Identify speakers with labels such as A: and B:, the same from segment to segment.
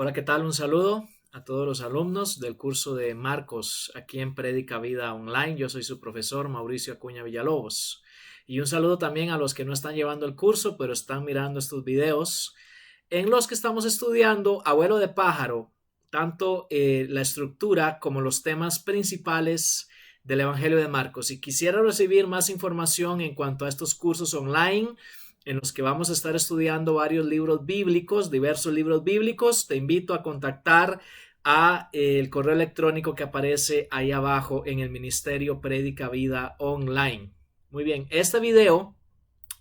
A: Hola, ¿qué tal? Un saludo a todos los alumnos del curso de Marcos aquí en Prédica Vida Online. Yo soy su profesor Mauricio Acuña Villalobos. Y un saludo también a los que no están llevando el curso, pero están mirando estos videos en los que estamos estudiando a vuelo de pájaro, tanto la estructura como los temas principales del Evangelio de Marcos. Si quisiera recibir más información en cuanto a estos cursos online, en los que vamos a estar estudiando varios libros bíblicos, diversos libros bíblicos, te invito a contactar a el correo electrónico que aparece ahí abajo en el Ministerio Prédica Vida Online. Muy bien, este video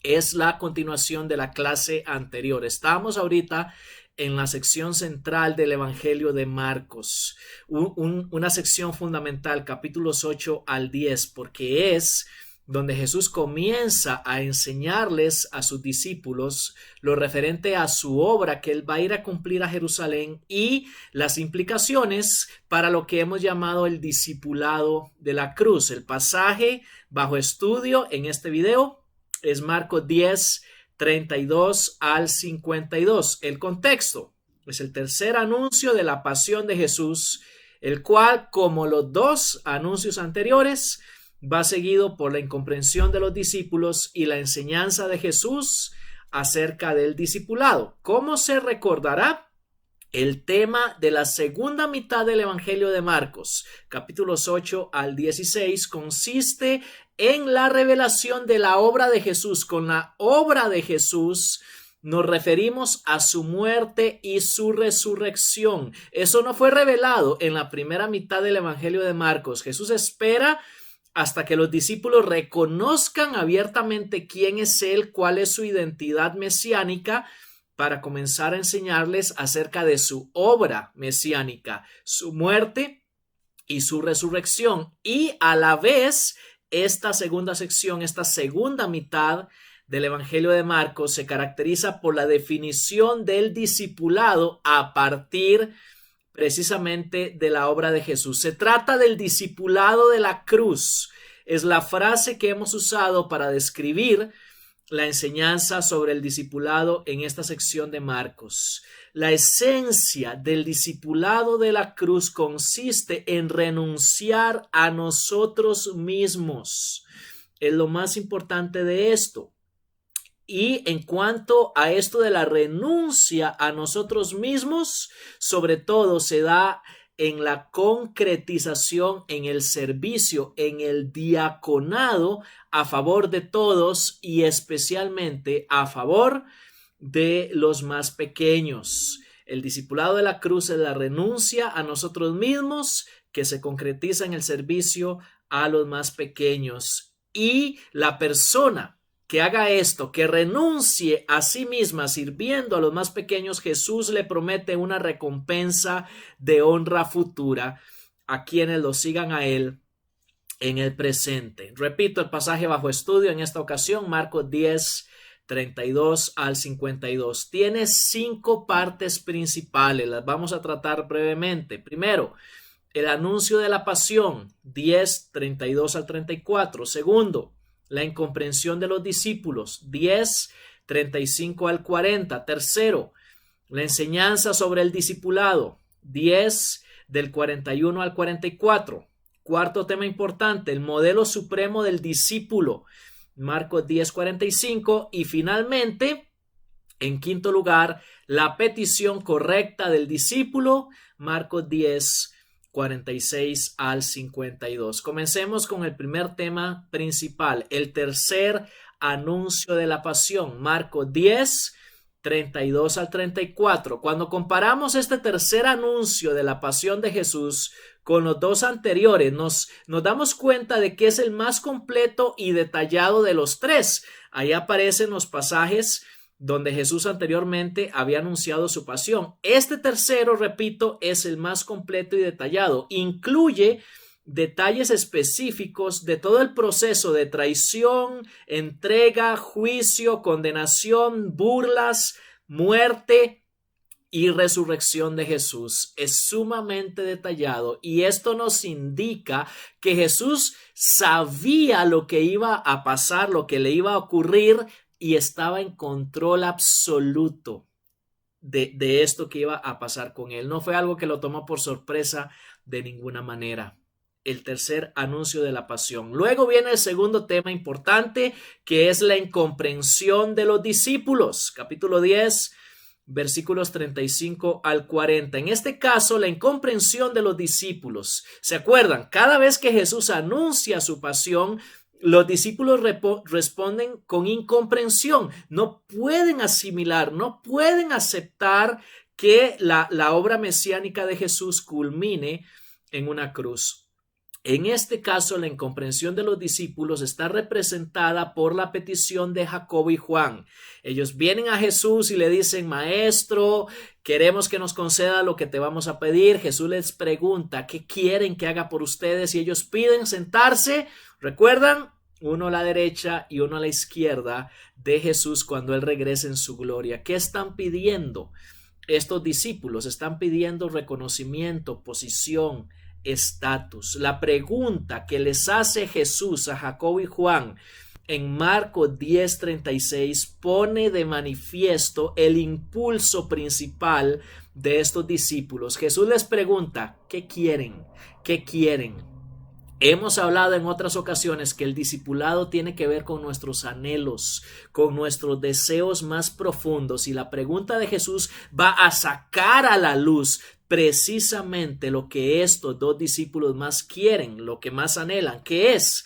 A: es la continuación de la clase anterior. Estamos ahorita en la sección central del Evangelio de Marcos, una sección fundamental, capítulos 8 al 10, porque es donde Jesús comienza a enseñarles a sus discípulos lo referente a su obra que él va a ir a cumplir a Jerusalén y las implicaciones para lo que hemos llamado el discipulado de la cruz. El pasaje bajo estudio en este video es Marcos 10, 32 al 52. El contexto es el tercer anuncio de la pasión de Jesús, el cual, como los dos anuncios anteriores, va seguido por la incomprensión de los discípulos y la enseñanza de Jesús acerca del discipulado. ¿Cómo se recordará? El tema de la segunda mitad del Evangelio de Marcos, capítulos 8 al 16, consiste en la revelación de la obra de Jesús. Con la obra de Jesús nos referimos a su muerte y su resurrección. Eso no fue revelado en la primera mitad del Evangelio de Marcos. Jesús espera hasta que los discípulos reconozcan abiertamente quién es Él, cuál es su identidad mesiánica, para comenzar a enseñarles acerca de su obra mesiánica, su muerte y su resurrección. Y a la vez, esta segunda sección, esta segunda mitad del Evangelio de Marcos se caracteriza por la definición del discipulado a partir precisamente de la obra de Jesús. Se trata del discipulado de la cruz. Es la frase que hemos usado para describir la enseñanza sobre el discipulado en esta sección de Marcos. La esencia del discipulado de la cruz consiste en renunciar a nosotros mismos. Es lo más importante de esto. Y en cuanto a esto de la renuncia a nosotros mismos, sobre todo se da en la concretización, en el servicio, en el diaconado a favor de todos y especialmente a favor de los más pequeños. El discipulado de la cruz es la renuncia a nosotros mismos que se concretiza en el servicio a los más pequeños. Y la persona que haga esto, que renuncie a sí misma sirviendo a los más pequeños, Jesús le promete una recompensa de honra futura a quienes lo sigan a él en el presente. Repito el pasaje bajo estudio en esta ocasión, Marcos 10, 32 al 52. Tiene 5 partes principales, las vamos a tratar brevemente. Primero, el anuncio de la pasión, 10, 32 al 34. Segundo, la incomprensión de los discípulos, 10, 35 al 40. Tercero, la enseñanza sobre el discipulado, 10, del 41 al 44. Cuarto tema importante, el modelo supremo del discípulo, Marcos 10, 45. Y finalmente, en quinto lugar, la petición correcta del discípulo, Marcos 10, 46 al 52. Comencemos con el primer tema principal, el tercer anuncio de la pasión, Marcos 10, 32 al 34. Cuando comparamos este tercer anuncio de la pasión de Jesús con los dos anteriores, nos damos cuenta de que es el más completo y detallado de los tres. Ahí aparecen los pasajes donde Jesús anteriormente había anunciado su pasión. Este tercero, repito, es el más completo y detallado. Incluye detalles específicos de todo el proceso de traición, entrega, juicio, condenación, burlas, muerte y resurrección de Jesús. Es sumamente detallado y esto nos indica que Jesús sabía lo que iba a pasar, lo que le iba a ocurrir, y estaba en control absoluto. de esto que iba a pasar con él. No fue algo que lo tomó por sorpresa de ninguna manera. El tercer anuncio de la pasión. Luego viene el segundo tema importante, que es la incomprensión de los discípulos. Capítulo 10, versículos 35 al 40. En este caso, la incomprensión de los discípulos. ¿Se acuerdan? Cada vez que Jesús anuncia su pasión, los discípulos responden con incomprensión. No pueden asimilar, no pueden aceptar que la obra mesiánica de Jesús culmine en una cruz. En este caso, la incomprensión de los discípulos está representada por la petición de Jacobo y Juan. Ellos vienen a Jesús y le dicen: Maestro, queremos que nos conceda lo que te vamos a pedir. Jesús les pregunta: ¿qué quieren que haga por ustedes? Y ellos piden sentarse. ¿Recuerdan? Uno a la derecha y uno a la izquierda de Jesús cuando Él regrese en su gloria. ¿Qué están pidiendo estos discípulos? Están pidiendo reconocimiento, posición, estatus. La pregunta que les hace Jesús a Jacobo y Juan en Marcos 10:36 pone de manifiesto el impulso principal de estos discípulos. Jesús les pregunta: ¿qué quieren? ¿Qué quieren? Hemos hablado en otras ocasiones que el discipulado tiene que ver con nuestros anhelos, con nuestros deseos más profundos, y la pregunta de Jesús va a sacar a la luz precisamente lo que estos dos discípulos más quieren, lo que más anhelan. ¿Qué es?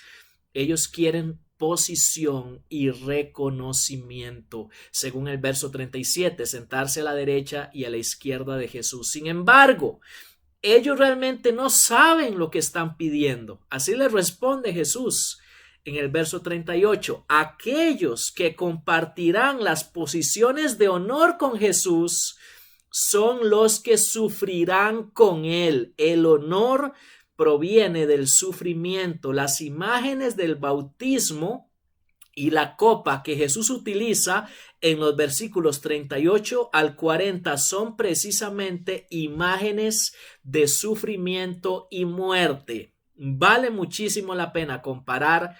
A: Ellos quieren posición y reconocimiento, según el verso 37, sentarse a la derecha y a la izquierda de Jesús. Sin embargo, ellos realmente no saben lo que están pidiendo. Así les responde Jesús en el verso 38. Aquellos que compartirán las posiciones de honor con Jesús son los que sufrirán con Él. El honor proviene del sufrimiento. Las imágenes del bautismo y la copa que Jesús utiliza en los versículos 38 al 40 son precisamente imágenes de sufrimiento y muerte. Vale muchísimo la pena comparar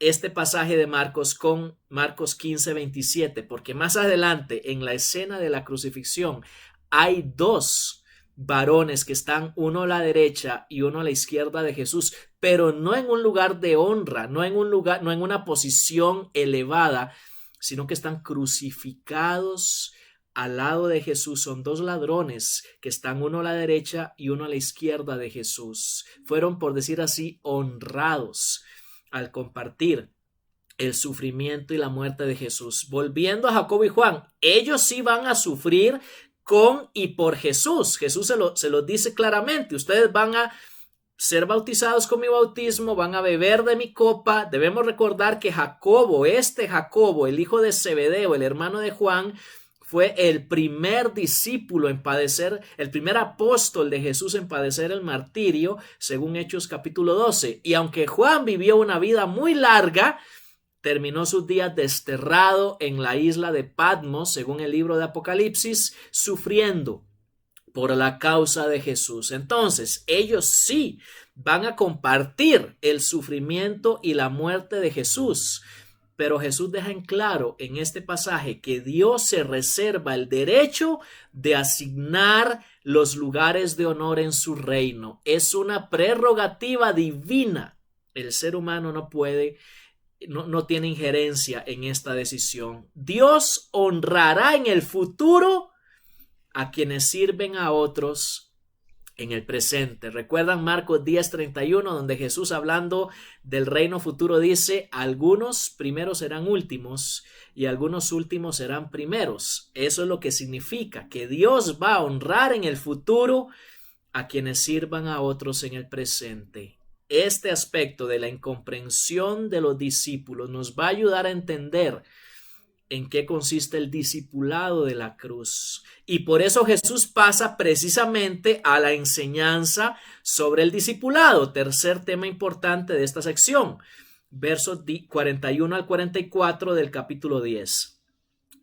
A: este pasaje de Marcos con Marcos 15:27, porque más adelante en la escena de la crucifixión hay dos varones que están uno a la derecha y uno a la izquierda de Jesús, pero no en un lugar de honra, no en una posición elevada, sino que están crucificados al lado de Jesús. Son dos ladrones que están uno a la derecha y uno a la izquierda de Jesús. Fueron, por decir así, honrados al compartir el sufrimiento y la muerte de Jesús. Volviendo a Jacobo y Juan, ellos sí van a sufrir con y por Jesús. Jesús se lo dice claramente: ustedes van a ser bautizados con mi bautismo, van a beber de mi copa. Debemos recordar que Jacobo, el hijo de Zebedeo, el hermano de Juan, fue el primer discípulo en padecer, el primer apóstol de Jesús en padecer el martirio, según Hechos capítulo 12. Y aunque Juan vivió una vida muy larga, terminó sus días desterrado en la isla de Patmos, según el libro de Apocalipsis, sufriendo por la causa de Jesús. Entonces, ellos sí van a compartir el sufrimiento y la muerte de Jesús. Pero Jesús deja en claro en este pasaje que Dios se reserva el derecho de asignar los lugares de honor en su reino. Es una prerrogativa divina. El ser humano no tiene injerencia en esta decisión. Dios honrará en el futuro a quienes sirven a otros en el presente. ¿Recuerdan Marcos 10:31, donde Jesús, hablando del reino futuro, dice: algunos primeros serán últimos y algunos últimos serán primeros? Eso es lo que significa que Dios va a honrar en el futuro a quienes sirvan a otros en el presente. Este aspecto de la incomprensión de los discípulos nos va a ayudar a entender en qué consiste el discipulado de la cruz. Y por eso Jesús pasa precisamente a la enseñanza sobre el discipulado, tercer tema importante de esta sección, versos 41 al 44 del capítulo 10.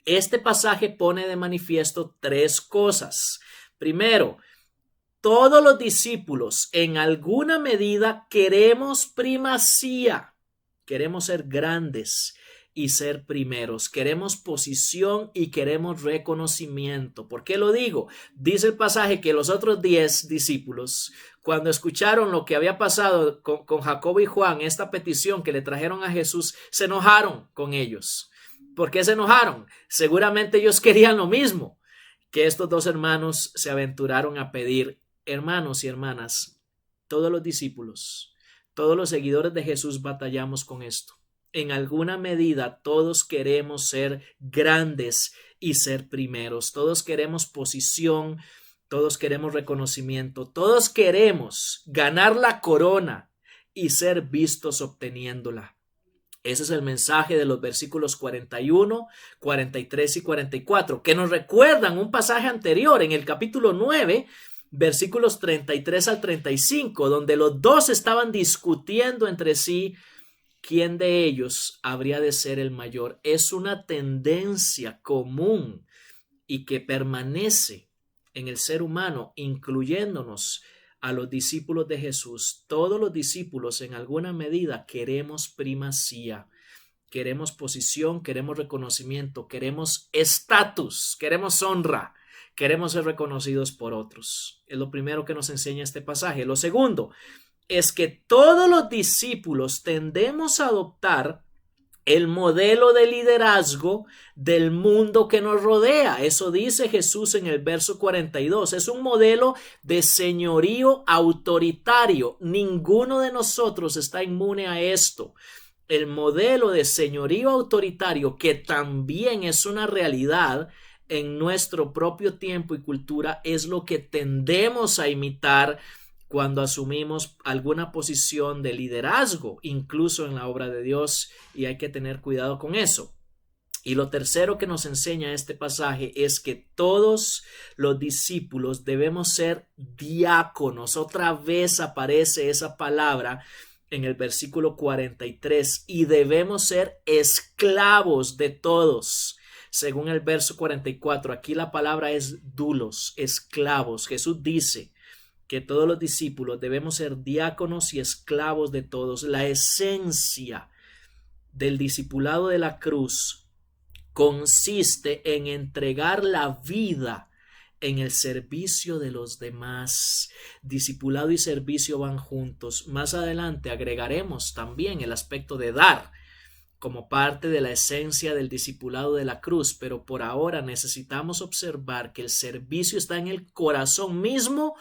A: Este pasaje pone de manifiesto tres cosas. Primero, todos los discípulos en alguna medida queremos primacía, queremos ser grandes y ser primeros. Queremos posición y queremos reconocimiento. ¿Por qué lo digo? Dice el pasaje que los otros 10 discípulos, cuando escucharon lo que había pasado con Jacobo y Juan, esta petición que le trajeron a Jesús, se enojaron con ellos. ¿Por qué se enojaron? Seguramente ellos querían lo mismo que estos dos hermanos se aventuraron a pedir. Hermanos y hermanas, todos los discípulos, todos los seguidores de Jesús batallamos con esto. En alguna medida todos queremos ser grandes y ser primeros. Todos queremos posición, todos queremos reconocimiento, todos queremos ganar la corona y ser vistos obteniéndola. Ese es el mensaje de los versículos 41, 43 y 44, que nos recuerdan un pasaje anterior en el capítulo 9, versículos 33 al 35, donde los dos estaban discutiendo entre sí quién de ellos habría de ser el mayor. Es una tendencia común y que permanece en el ser humano, incluyéndonos a los discípulos de Jesús. Todos los discípulos en alguna medida queremos primacía, queremos posición, queremos reconocimiento, queremos estatus, queremos honra, queremos ser reconocidos por otros. Es lo primero que nos enseña este pasaje. Lo segundo es que todos los discípulos tendemos a adoptar el modelo de liderazgo del mundo que nos rodea. Eso dice Jesús en el verso 42. Es un modelo de señorío autoritario. Ninguno de nosotros está inmune a esto. El modelo de señorío autoritario, que también es una realidad en nuestro propio tiempo y cultura, es lo que tendemos a imitar cuando asumimos alguna posición de liderazgo, incluso en la obra de Dios, y hay que tener cuidado con eso. Y lo tercero que nos enseña este pasaje es que todos los discípulos debemos ser diáconos. Otra vez aparece esa palabra en el versículo 43, y debemos ser esclavos de todos. Según el verso 44, aquí la palabra es doulos, esclavos. Jesús dice que todos los discípulos debemos ser diáconos y esclavos de todos. La esencia del discipulado de la cruz consiste en entregar la vida en el servicio de los demás. Discipulado y servicio van juntos. Más adelante agregaremos también el aspecto de dar como parte de la esencia del discipulado de la cruz, pero por ahora necesitamos observar que el servicio está en el corazón mismo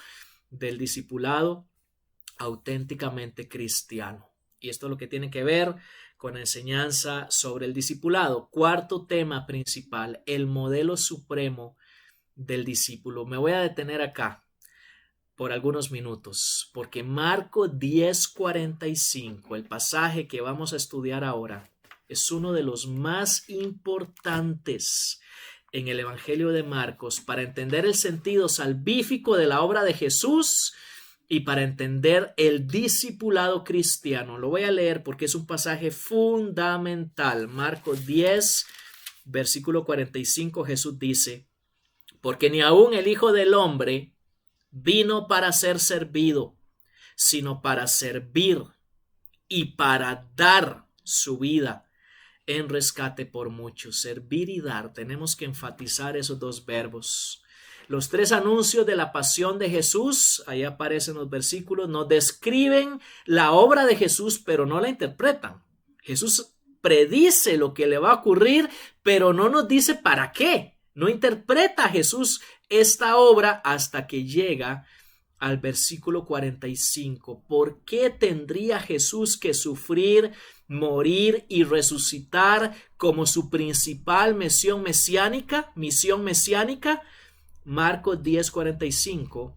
A: del discipulado auténticamente cristiano. Y esto es lo que tiene que ver con la enseñanza sobre el discipulado. Cuarto tema principal, el modelo supremo del discípulo. Me voy a detener acá por algunos minutos, porque Marcos 10:45, el pasaje que vamos a estudiar ahora, es uno de los más importantes en el Evangelio de Marcos para entender el sentido salvífico de la obra de Jesús y para entender el discipulado cristiano. Lo voy a leer porque es un pasaje fundamental. Marcos 10, versículo 45, Jesús dice: porque ni aun el Hijo del Hombre vino para ser servido, sino para servir y para dar su vida en rescate por muchos. Servir y dar, tenemos que enfatizar esos dos verbos. Los tres anuncios de la pasión de Jesús, ahí aparecen los versículos, nos describen la obra de Jesús, pero no la interpretan. Jesús predice lo que le va a ocurrir, pero no nos dice para qué. No interpreta Jesús esta obra hasta que llega al versículo 45. ¿Por qué tendría Jesús que sufrir, morir y resucitar como su principal misión mesiánica? Marcos 10:45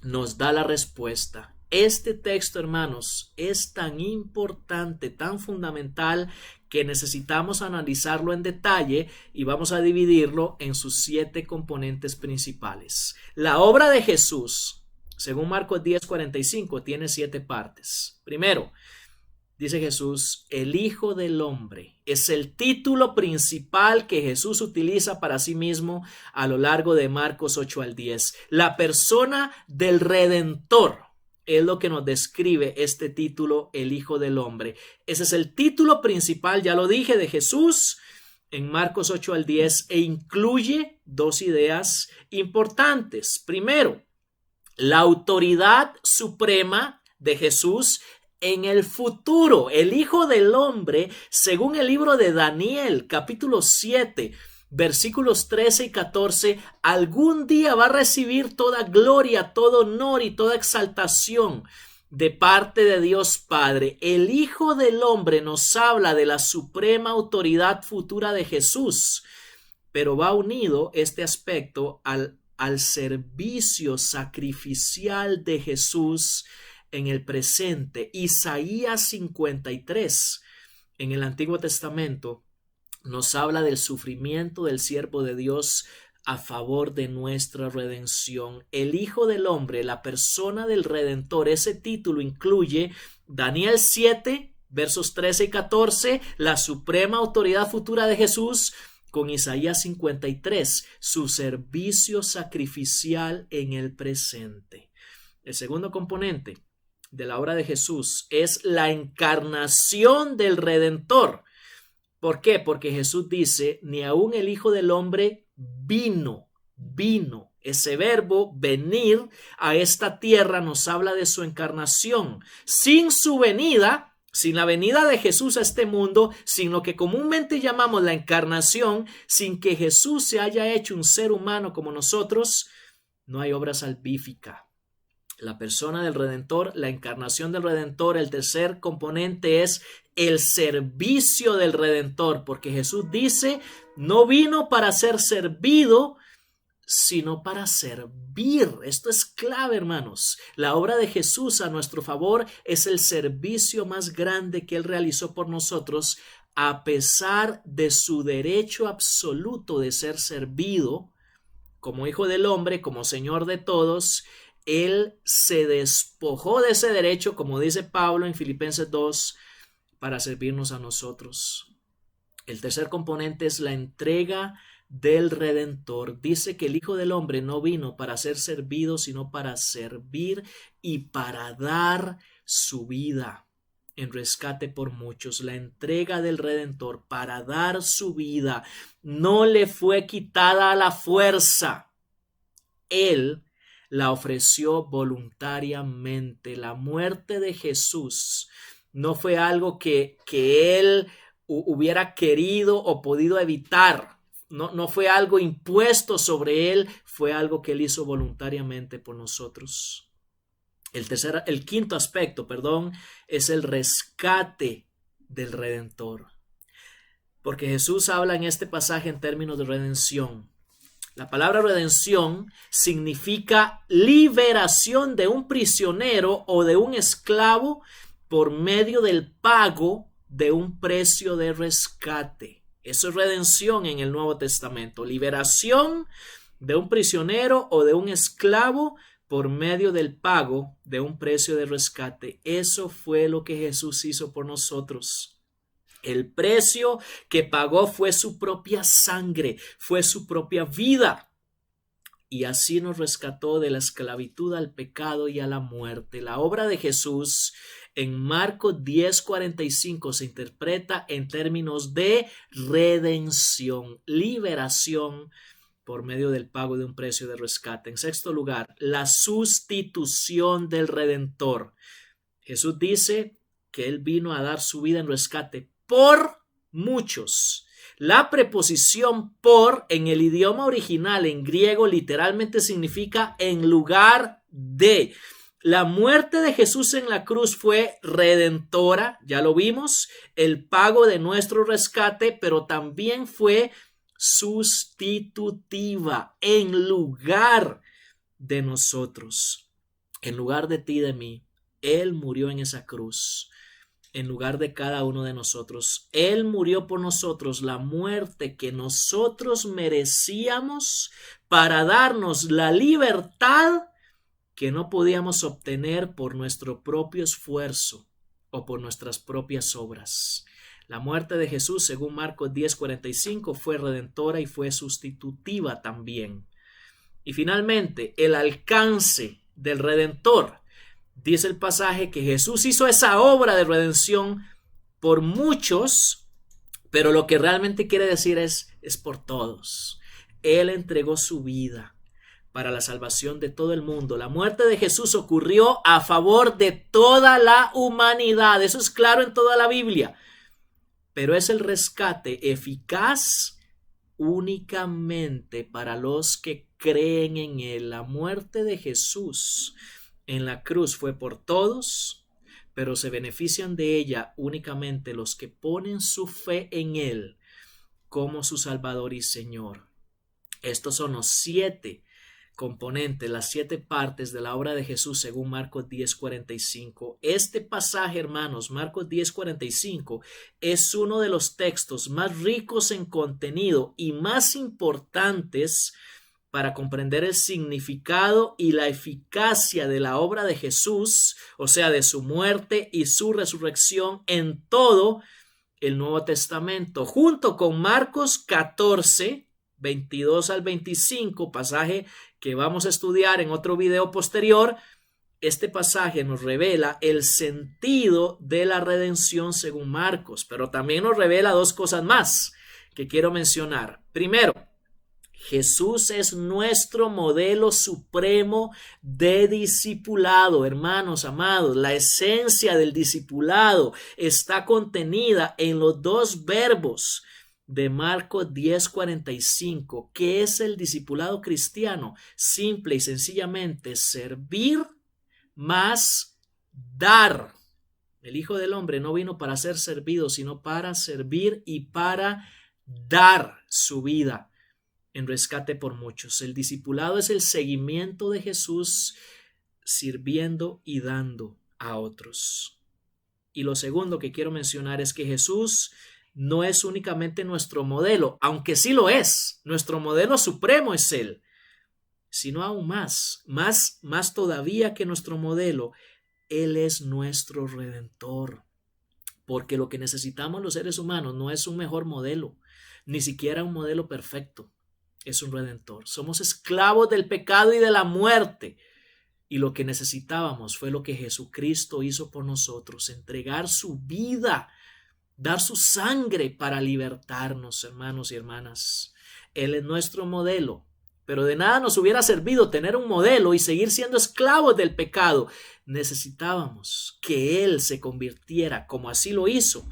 A: nos da la respuesta. Este texto, hermanos, es tan importante, tan fundamental, que necesitamos analizarlo en detalle y vamos a dividirlo en sus 7 componentes principales. La obra de Jesús, según Marcos 10:45, tiene 7 partes. Primero, dice Jesús, el Hijo del Hombre. Es el título principal que Jesús utiliza para sí mismo a lo largo de Marcos 8 al 10. La persona del Redentor. es lo que nos describe este título, el Hijo del Hombre. Ese es el título principal, ya lo dije, de Jesús en Marcos 8 al 10 e incluye dos ideas importantes. Primero, la autoridad suprema de Jesús en el futuro. El Hijo del Hombre, según el libro de Daniel, capítulo 7, versículos 13 y 14, algún día va a recibir toda gloria, todo honor y toda exaltación de parte de Dios Padre. El Hijo del Hombre nos habla de la suprema autoridad futura de Jesús, pero va unido este aspecto al servicio sacrificial de Jesús en el presente. Isaías 53 en el Antiguo Testamento nos habla del sufrimiento del siervo de Dios a favor de nuestra redención. El Hijo del Hombre, la persona del Redentor, ese título incluye Daniel 7, versos 13 y 14, la suprema autoridad futura de Jesús, con Isaías 53, su servicio sacrificial en el presente. El segundo componente de la obra de Jesús es la encarnación del Redentor. ¿Por qué? Porque Jesús dice, ni aun el Hijo del Hombre vino. Ese verbo venir a esta tierra nos habla de su encarnación. Sin su venida, sin la venida de Jesús a este mundo, sin lo que comúnmente llamamos la encarnación, sin que Jesús se haya hecho un ser humano como nosotros, no hay obra salvífica. La persona del Redentor, la encarnación del Redentor, el tercer componente es el servicio del Redentor, porque Jesús dice, no vino para ser servido, sino para servir. Esto es clave, hermanos. La obra de Jesús a nuestro favor es el servicio más grande que Él realizó por nosotros, a pesar de su derecho absoluto de ser servido como Hijo del Hombre, como Señor de todos. Él se despojó de ese derecho, como dice Pablo en Filipenses 2, para servirnos a nosotros. El tercer componente es la entrega del Redentor. Dice que el Hijo del Hombre no vino para ser servido, sino para servir y para dar su vida en rescate por muchos. La entrega del Redentor para dar su vida no le fue quitada a la fuerza. Él la ofreció voluntariamente. La muerte de Jesús no fue algo que Él hubiera querido o podido evitar. No fue algo impuesto sobre Él, fue algo que Él hizo voluntariamente por nosotros. El quinto aspecto, es el rescate del Redentor. Porque Jesús habla en este pasaje en términos de redención. La palabra redención significa liberación de un prisionero o de un esclavo por medio del pago de un precio de rescate. Eso es redención en el Nuevo Testamento. Liberación de un prisionero o de un esclavo por medio del pago de un precio de rescate. Eso fue lo que Jesús hizo por nosotros. El precio que pagó fue su propia sangre, fue su propia vida. Y así nos rescató de la esclavitud al pecado y a la muerte. La obra de Jesús en Marcos 10:45 se interpreta en términos de redención, liberación por medio del pago de un precio de rescate. En sexto lugar, la sustitución del Redentor. Jesús dice que Él vino a dar su vida en rescate por muchos. La preposición por en el idioma original en griego literalmente significa en lugar de. La muerte de Jesús en la cruz fue redentora, ya lo vimos, el pago de nuestro rescate, pero también fue sustitutiva en lugar de nosotros, en lugar de ti y de mí. Él murió en esa cruz. En lugar de cada uno de nosotros. Él murió por nosotros la muerte que nosotros merecíamos para darnos la libertad que no podíamos obtener por nuestro propio esfuerzo o por nuestras propias obras. La muerte de Jesús, según Marcos 10:45, fue redentora y fue sustitutiva también. Y finalmente, el alcance del Redentor. Dice el pasaje que Jesús hizo esa obra de redención por muchos, pero lo que realmente quiere decir es por todos. Él entregó su vida para la salvación de todo el mundo. La muerte de Jesús ocurrió a favor de toda la humanidad. Eso es claro en toda la Biblia. Pero es el rescate eficaz únicamente para los que creen en Él. La muerte de Jesús en la cruz fue por todos, pero se benefician de ella únicamente los que ponen su fe en Él como su Salvador y Señor. Estos son los 7 componentes, las 7 partes de la obra de Jesús según Marcos 10:45. Este pasaje, hermanos, Marcos 10:45, es uno de los textos más ricos en contenido y más importantes para comprender el significado y la eficacia de la obra de Jesús, o sea, de su muerte y su resurrección en todo el Nuevo Testamento, junto con Marcos 14:22 al 25, pasaje que vamos a estudiar en otro video posterior. Este pasaje nos revela el sentido de la redención según Marcos, pero también nos revela 2 cosas más que quiero mencionar. Primero, Jesús es nuestro modelo supremo de discipulado, hermanos amados. La esencia del discipulado está contenida en los 2 verbos de Marcos 10:45. ¿Qué es el discipulado cristiano? Simple y sencillamente servir más dar. El Hijo del Hombre no vino para ser servido, sino para servir y para dar su vida en rescate por muchos. El discipulado es el seguimiento de Jesús sirviendo y dando a otros. Y lo segundo que quiero mencionar es que Jesús no es únicamente nuestro modelo, aunque sí lo es. Nuestro modelo supremo es Él, sino aún más todavía que nuestro modelo, Él es nuestro Redentor. Porque lo que necesitamos los seres humanos no es un mejor modelo, ni siquiera un modelo perfecto. Es un Redentor. Somos esclavos del pecado y de la muerte. Y lo que necesitábamos fue lo que Jesucristo hizo por nosotros, entregar su vida, dar su sangre para libertarnos, hermanos y hermanas. Él es nuestro modelo, pero de nada nos hubiera servido tener un modelo y seguir siendo esclavos del pecado. Necesitábamos que Él se convirtiera, como así lo hizo,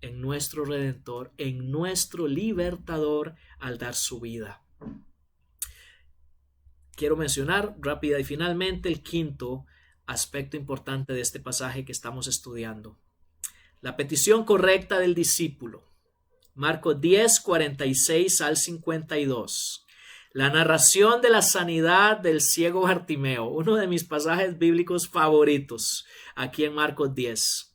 A: en nuestro Redentor, en nuestro libertador al dar su vida. Quiero mencionar rápida y finalmente el quinto aspecto importante de este pasaje que estamos estudiando. La petición correcta del discípulo. Marcos 10:46 al 52. La narración de la sanidad del ciego Bartimeo, uno de mis pasajes bíblicos favoritos, aquí en Marcos 10.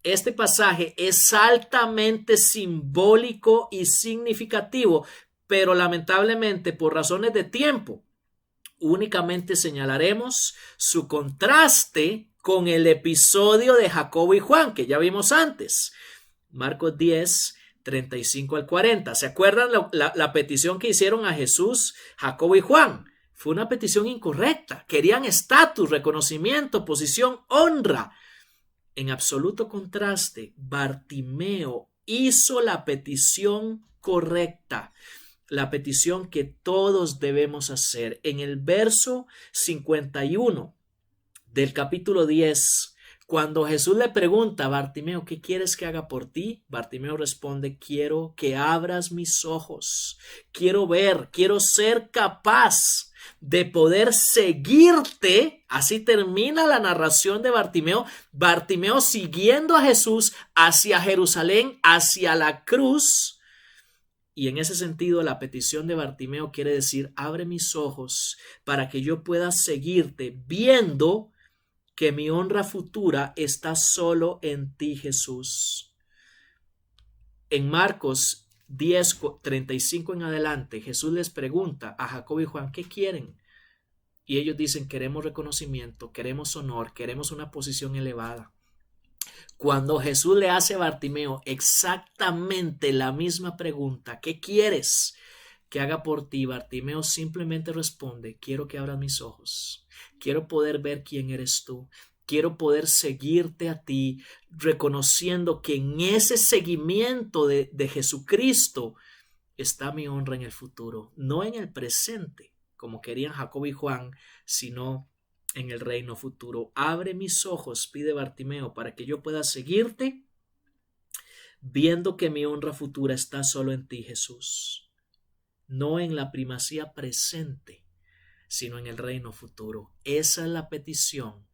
A: Este pasaje es altamente simbólico y significativo, pero lamentablemente por razones de tiempo, únicamente señalaremos su contraste con el episodio de Jacobo y Juan, que ya vimos antes. Marcos 10:35 al 40. ¿Se acuerdan la petición que hicieron a Jesús, Jacobo y Juan? Fue una petición incorrecta. Querían estatus, reconocimiento, posición, honra. En absoluto contraste, Bartimeo hizo la petición correcta, la petición que todos debemos hacer. En el verso 51 del capítulo 10, cuando Jesús le pregunta a Bartimeo, ¿qué quieres que haga por ti? Bartimeo responde, quiero que abras mis ojos, quiero ver, quiero ser capaz de poder seguirte. Así termina la narración de Bartimeo. Bartimeo siguiendo a Jesús hacia Jerusalén, hacia la cruz. Y en ese sentido, la petición de Bartimeo quiere decir, abre mis ojos para que yo pueda seguirte, viendo que mi honra futura está solo en ti, Jesús. En Marcos 10:35 en adelante, Jesús les pregunta a Jacobo y Juan, ¿qué quieren? Y ellos dicen, queremos reconocimiento, queremos honor, queremos una posición elevada. Cuando Jesús le hace a Bartimeo exactamente la misma pregunta, ¿qué quieres? que haga por ti, Bartimeo simplemente responde: quiero que abras mis ojos, quiero poder ver quién eres tú, quiero poder seguirte a ti, reconociendo que en ese seguimiento de Jesucristo está mi honra en el futuro, no en el presente, como querían Jacob y Juan, sino en el reino futuro. Abre mis ojos, pide Bartimeo, para que yo pueda seguirte, viendo que mi honra futura está solo en ti, Jesús, no en la primacía presente, sino en el reino futuro. Esa es la petición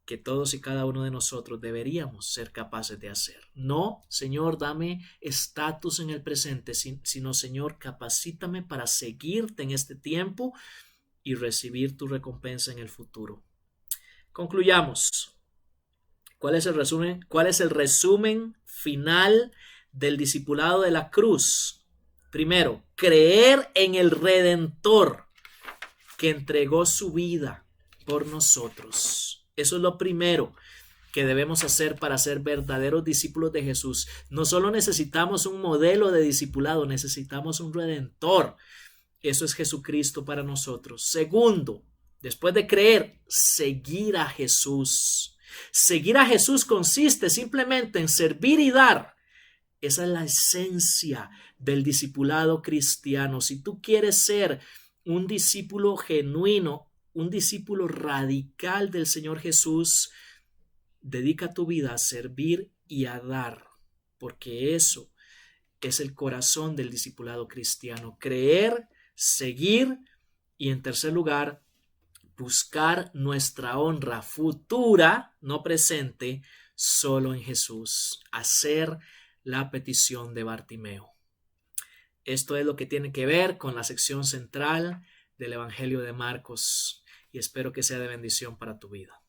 A: que todos y cada uno de nosotros deberíamos ser capaces de hacer. No, Señor, dame estatus en el presente, sino, Señor, capacítame para seguirte en este tiempo y recibir tu recompensa en el futuro. Concluyamos. ¿Cuál es el resumen? ¿Cuál es el resumen final del discipulado de la cruz? Primero, creer en el Redentor que entregó su vida por nosotros. Eso es lo primero que debemos hacer para ser verdaderos discípulos de Jesús. No solo necesitamos un modelo de discipulado, necesitamos un Redentor. Eso es Jesucristo para nosotros. Segundo, después de creer, seguir a Jesús. Seguir a Jesús consiste simplemente en servir y dar. Esa es la esencia del discipulado cristiano. Si tú quieres ser un discípulo genuino, un discípulo radical del Señor Jesús, dedica tu vida a servir y a dar, porque eso es el corazón del discipulado cristiano. Creer, seguir y, en tercer lugar, buscar nuestra honra futura, no presente, solo en Jesús. Hacer la petición de Bartimeo. Esto es lo que tiene que ver con la sección central del Evangelio de Marcos, y espero que sea de bendición para tu vida.